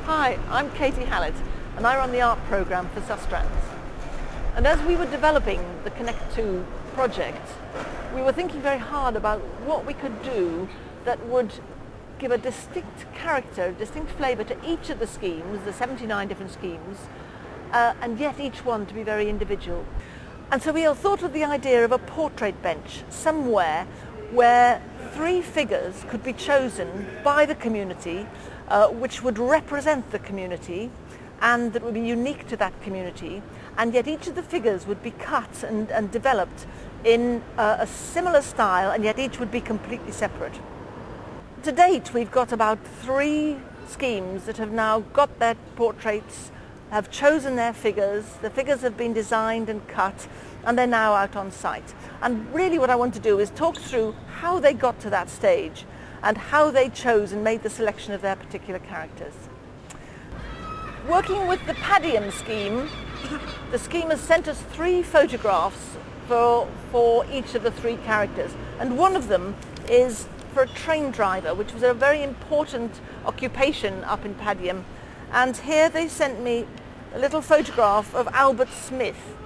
Hi, I'm Katy Hallett and I run the art programme for Sustrans. And as we were developing the Connect2 project, we were thinking very hard about what we could do that would give a distinct character, a distinct flavour to each of the schemes, the 79 different schemes, and yet each one to be very individual. And so we all thought of the idea of a portrait bench somewhere where 3 figures could be chosen by the community which would represent the community and that would be unique to that community, and yet each of the figures would be cut and developed in a similar style, and yet each would be completely separate. To date we've got about 3 schemes that have now got their portraits, have chosen their figures, the figures have been designed and cut, and they're now out on site. And really what I want to do is talk through how they got to that stage and how they chose and made the selection of their particular characters. Working with the Padium scheme, the scheme has sent us 3 photographs for each of the 3 characters, and one of them is for a train driver, which was a very important occupation up in Padium. And here they sent me a little photograph of Albert Smith.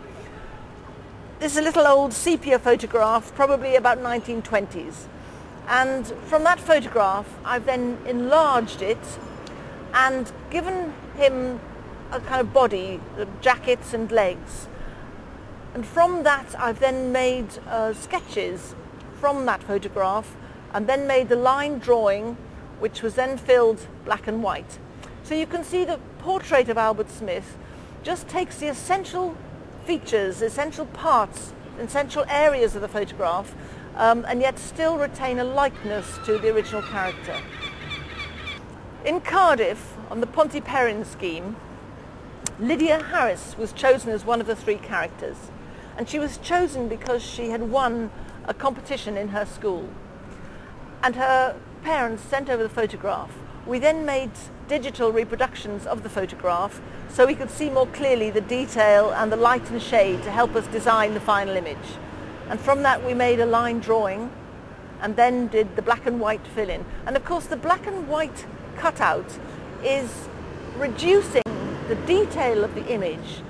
This is a little old sepia photograph, probably about 1920s. And from that photograph, I've then enlarged it and given him a kind of body, jackets and legs. And from that, I've then made sketches from that photograph and then made the line drawing, which was then filled black and white. So you can see the portrait of Albert Smith just takes the essential features, essential parts, essential areas of the photograph, and yet still retain a likeness to the original character. In Cardiff, on the Pontyperin scheme, Lydia Harris was chosen as one of the 3 characters, and she was chosen because she had won a competition in her school. And her parents sent over the photograph. We then made digital reproductions of the photograph so we could see more clearly the detail and the light and shade to help us design the final image. And from that we made a line drawing and then did the black and white fill-in. And of course the black and white cutout is reducing the detail of the image,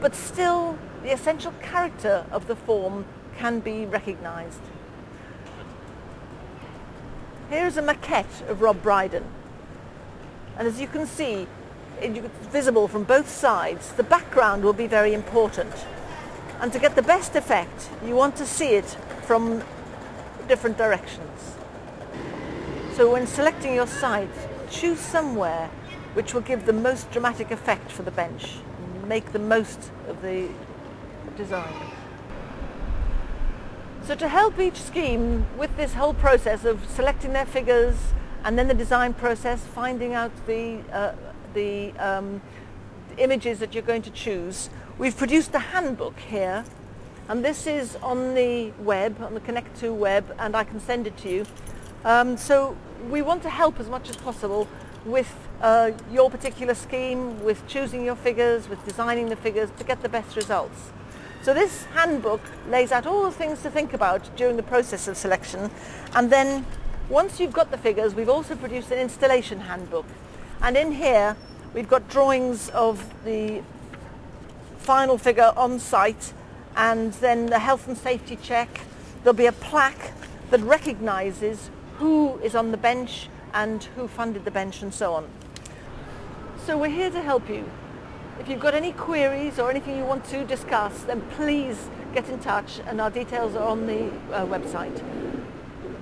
but still the essential character of the form can be recognised. Here's a maquette of Rob Brydon. And as you can see, it's visible from both sides. The background will be very important. And to get the best effect, you want to see it from different directions. So when selecting your site, choose somewhere which will give the most dramatic effect for the bench and make the most of the design. So to help each scheme with this whole process of selecting their figures and then the design process, finding out the images that you're going to choose, we've produced a handbook here, and this is on the web, on the Connect2 web, and I can send it to you. So we want to help as much as possible with your particular scheme, with choosing your figures, with designing the figures to get the best results. So this handbook lays out all the things to think about during the process of selection, and then once you've got the figures, we've also produced an installation handbook. And in here we've got drawings of the final figure on site, and then the health and safety check. There'll be a plaque that recognises who is on the bench and who funded the bench and so on. So we're here to help you. If you've got any queries or anything you want to discuss, then please get in touch, and our details are on the website.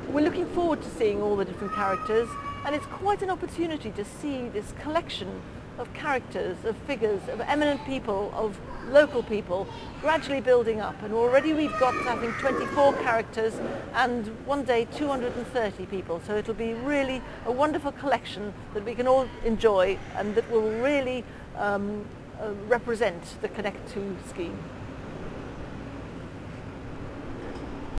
We're looking forward to seeing all the different characters, and it's quite an opportunity to see this collection of characters, of figures, of eminent people, of local people gradually building up. And already we've got, I think, 24 characters and one day 230 people. So it'll be really a wonderful collection that we can all enjoy and that will really represent the Connect2 scheme.